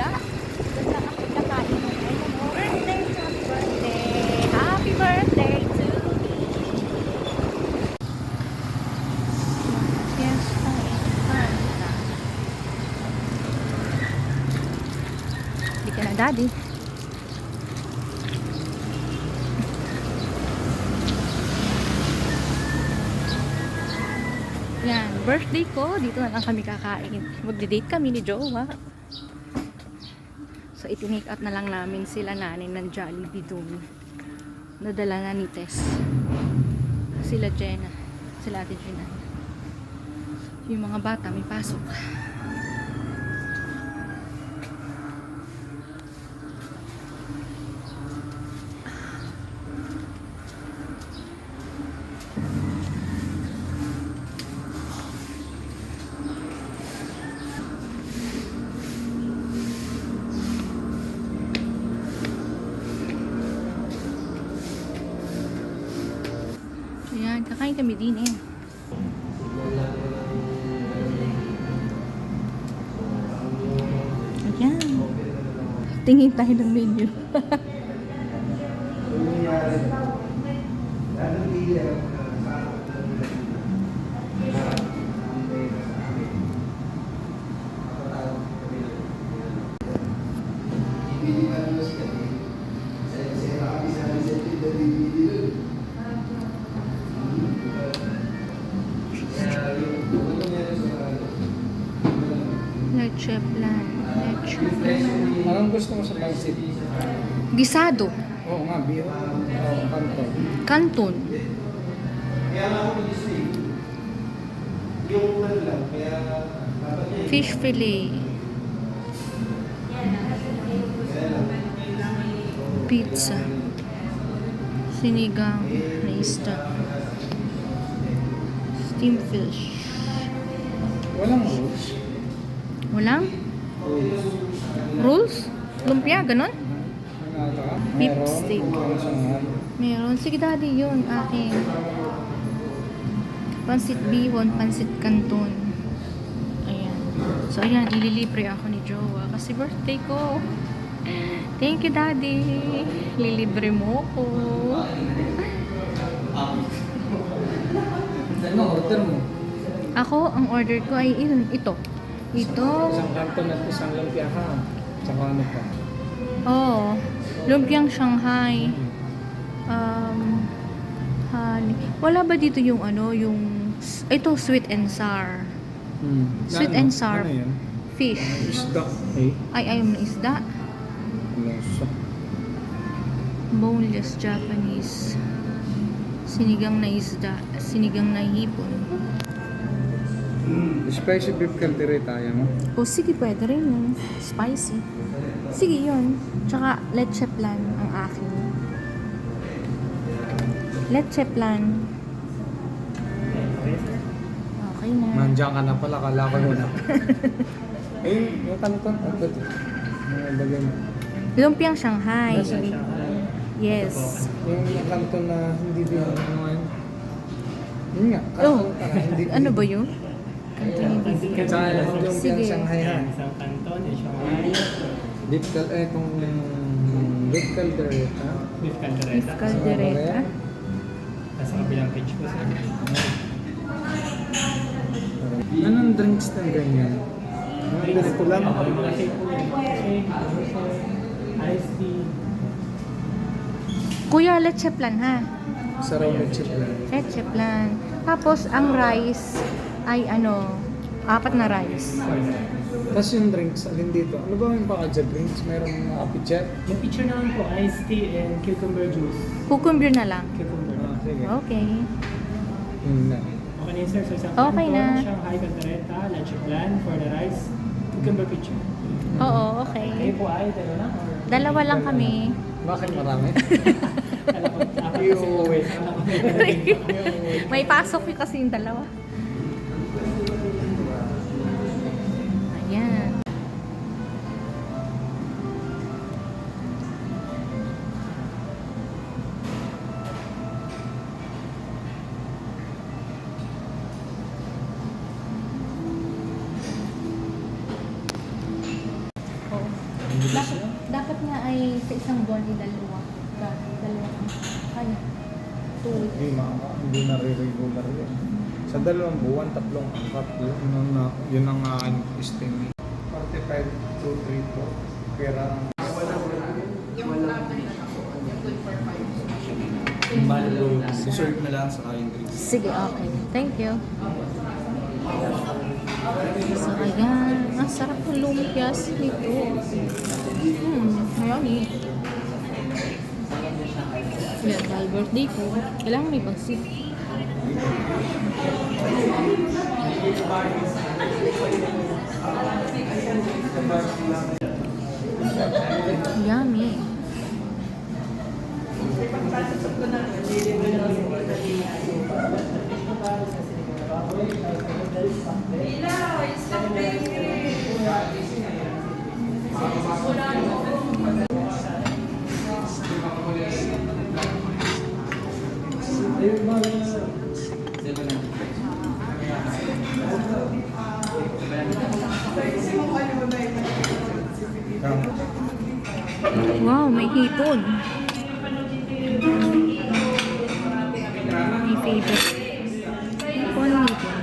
isda. Doon lang ako nakain ng birthday, happy birthday. Happy birthday to me. Fiesta Infanta. Hindi ka na, daddy. Yan, birthday ko. Dito na lang kami kakain. Magde-date kami ni Jowa. So, itinake out na lang namin sila nanin ng Jollibee doon. Nadala na ni Tess. Sila Jenna. Sila Ate Jenna. Yung mga bata may pasok. Ayan, kakain kami din eh. Ayan. Tingin tayo ng menu. Leche plan. Leche plan. Anong gusto mo sa pansit? Gisado. Oo nga, beer. Oo, kanto. Canton. Fish fillet. Pizza. Sinigang na isda. Steamed fish. Walang rules. Walang? Rolls? Lumpia, ganon? Ano ka? Beef Meron. steak. Meron siyang Meron. Sige daddy, yun. Akin. Pansit bihon, pansit canton. Ayan. So ayan, ililibre ako ni Jowa kasi birthday ko. Thank you daddy. Lilibre mo ko. Ano order mo? Ako, ang order ko ay ito. Ito. Isang kanto at isang lumpia ha. Tsaka ano pa? Oh, lumpiang Shanghai. Honey. Wala ba dito yung ano, yung ito sweet and sour. Sweet and sour Ano yan? fish. Isda. Eh? Ay, ayaw na isda. Lasa. Boneless Japanese. Sinigang na isda. Sinigang na hipon. Spicy beef caldereta yan mo? O sige, pwede rin yun. Spicy. Sige yun. Tsaka leche plan ang akin. Leche plan. Okay na. Nandiyan ka na pala, kala ko yun. Ayun, yung kanto. Ito. Nalagay mo. Lumpiang Shanghai. Nasa Yes. yung kanto na hindi din ano ngayon. Yun nga, Oh, kanto na hindi din. ano ba yun? Tsaka yung Sige. Shanghai ha. Isang kanton, Shanghai, Beef caldereta. beef Beef caldereta. caldereta. Sa kabilang page ko sa Anong drinks na ganyan? Mga ganito lang. mga shake po yan. Shake, iced tea. Kuya, leche plan ha. Sa raw leche plan. Leche plan. Tapos, ang rice ay ano, 4 na rice. Tapos yung drinks, alin dito? Ano ba yung package drinks? Mayroong mga pichet? Yung picture naman po, iced tea and cucumber juice. Cucumber na lang. Cucumber. Sige. Okay. Yun na. Okay na yun, sir. So, isang Okay kanton, na. Shanghai caldereta, leche plan for the rice, cucumber picture. Oo, Kayo okay. po ay dalawa lang? Or... Dalawa lang kami. Bakit marami? Kala ko, apat kasi uwi. Kala ko May pasok yung kasi yung dalawa. Ayan. Oh. Dapat nga ay sa isang buwan ay dalawa. Dalawa lang. Kaya. 2 weeks. Hindi na-regular yan. Sa 2 buwan, 3 angkat. Yun ang estimate. 45 to 3 po. Pera ang... Serve na lang sa kayong drinks. Sige, okay. Thank you. So, ayan. Ang sarap ng lumpias nito. Ayan eh. Yan, dahil birthday ko, kailangan may pagsit. Yummy. Wow, may hipon. My favorite. Hipon, hipon.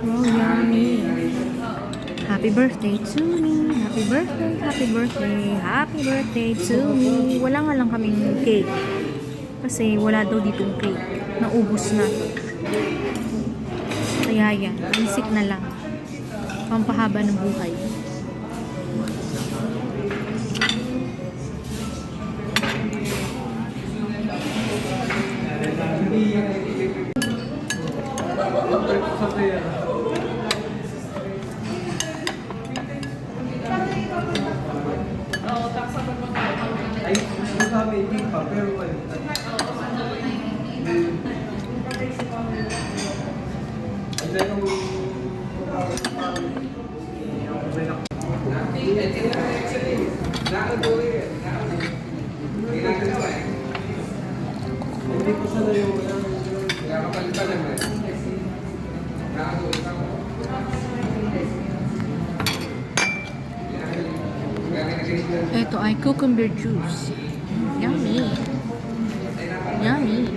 Wow, yummy. Happy birthday to me. Happy birthday, happy birthday. Happy birthday to me. Wala nga lang kaming cake. Kasi wala daw ditong cake. Naubos na. Kaya yan. Isik na lang. Pampahaba ng buhay. Ay, sabi, hindi pa, pero wala. Hindi ko sa layo. Nakapalitan lang eh. Ito ay cucumber juice. Yummy. Yummy.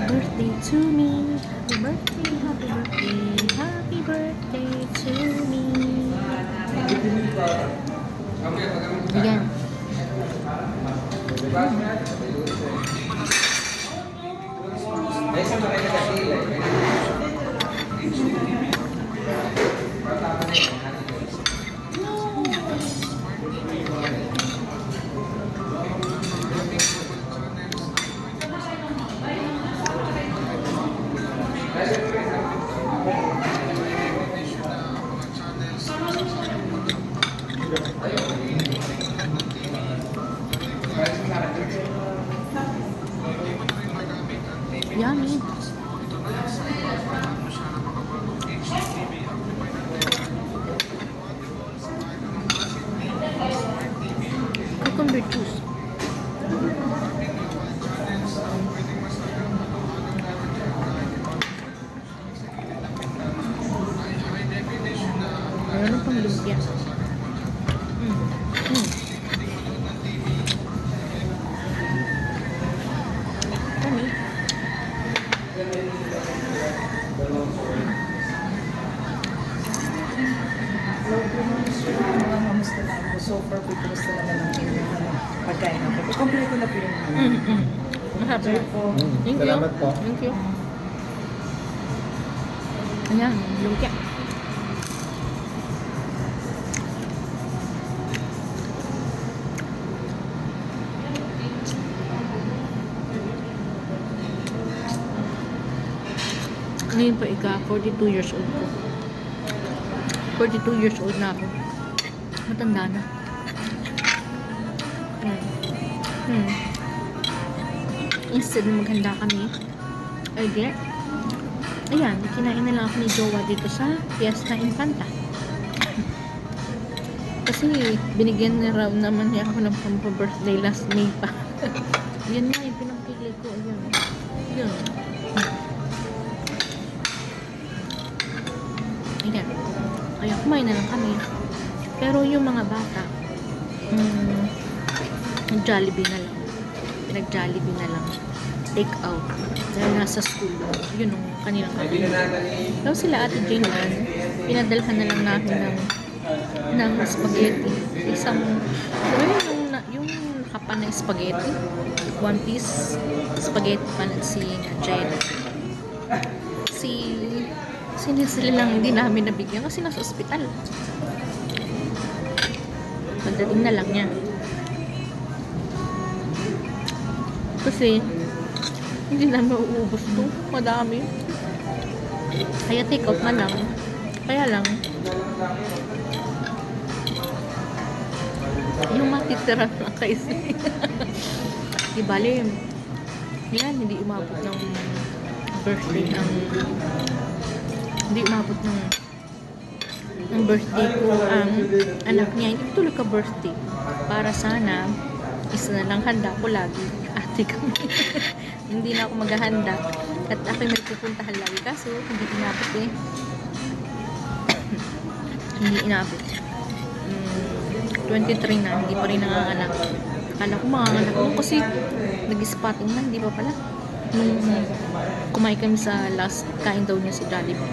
Birthday to me. Happy birthday, happy birthday, happy birthday to me. Ayan. Yummy. Cucumber juice. Meron pang lumpia. Yummy. Mga mamusta na ako. So far, kumusta naman ang inyong pagkain ako. Kompleto na po yung Masarap Enjoy po. Thank you. Salamat po. Thank you. Ayan, lumpia. Ngayon pa 42 years old ko. 42 years old na ako. Matanda na. instead na maghanda kami, ay di, ayan, kinain na lang ako ni Jowa dito sa Fiesta Infanta. Kasi binigyan na raw naman niya ako ng pampa-birthday last May pa. Yan na yung pinangkili ko. Ayan. Yun. Ayan. Kaya kumain na lang kami. Pero yung mga bata, Jollibee na lang. Pinag-Jollibee na lang. Take out. Dahil nasa school. Yun yung kanilang kakain. Tapos sila Ate Jane Ann, pinadalhan na lang namin ng spaghetti. Isang, yung nakapan na spaghetti. One piece spaghetti pa na si Jane. Sila lang hindi namin nabigyan kasi nasa ospital. Pagdating na lang niya. Kasi hindi namin mauubos to. Madami. Kaya take out na lang. Kaya lang yung matitira na kasi di bali yan, hindi umabot ng birthday hindi umabot ng birthday ko ang anak niya. Hindi tuloy ka birthday para sana isa na lang handa ko lagi ate kami. Hindi na ako maghahanda at ako may pupuntahan lagi kaso hindi inabot hindi inabot 23 na, hindi pa rin nanganganak. Akala ko manganganak mo kasi nag-spotting na, hindi pa pala. Nung kumain kami sa last kain daw niya sa Jollibee.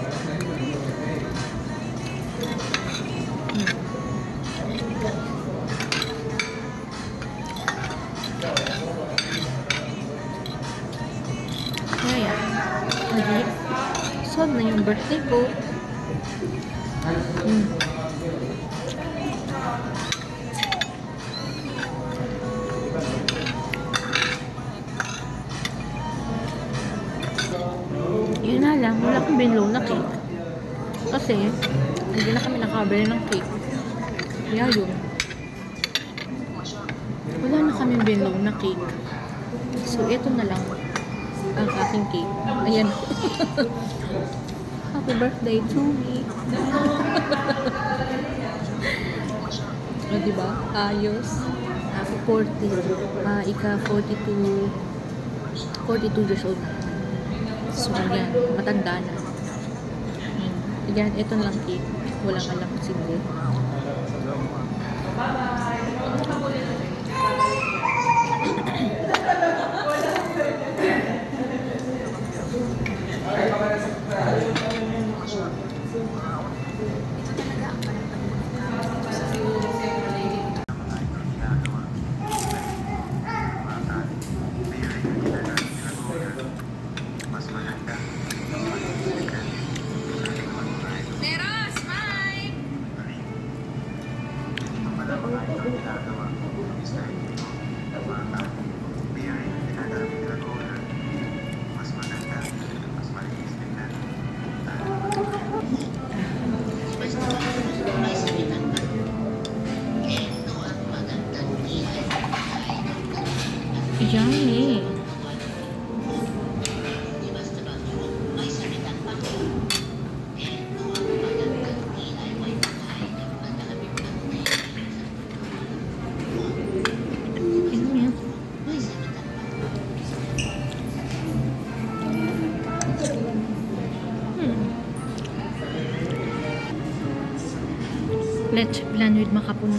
Kaya yan. Solve na yung birthday ko. Yun na lang, wala akong binlow na cake. Kasi, hindi na kami nakabili ng cake. Kaya yun. Wala na kami binlow na cake. So, ito na lang ang aking cake. Ayan. Happy birthday to me. O, diba? Ayos. Ako 40. Ika 42 years old na. So, yan. Matanda na. Yan, ito lang cake. Walang alam sindi. Yummy. Let's plan with makapuno.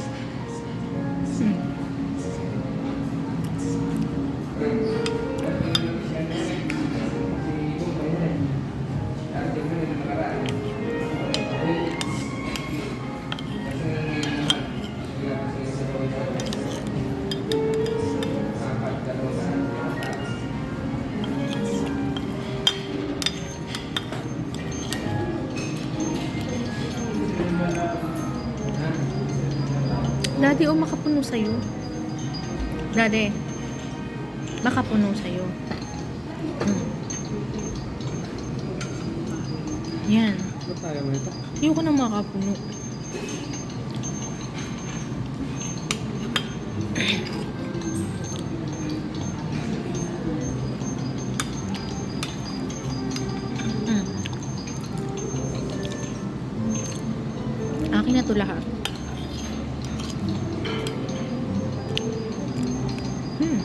Daddy, makapuno sa'yo. Daddy, makapuno sa'yo. Yan. Ba't tayo mo ito? Ayoko na makapuno. to lahat. Hmm.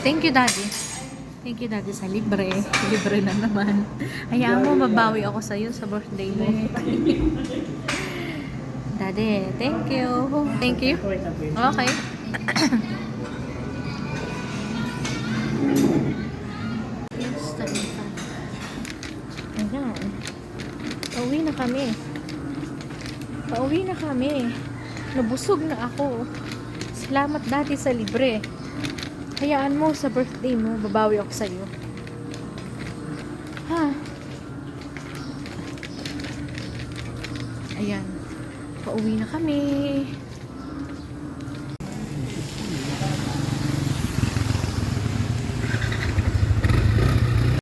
Thank you, Daddy. Thank you, Daddy, sa libre. Libre na naman. Hayaan mo, mabawi ako sa'yo sa birthday mo. Daddy, thank you. Thank you. Okay. Yes, talipan. Ayan. Pauwi na kami. Pauwi na kami. Nabusog na ako. Salamat, Daddy, sa libre. Hayaan mo sa birthday mo, babawi ako sa'yo. Ha? Ayan. Pauwi na kami.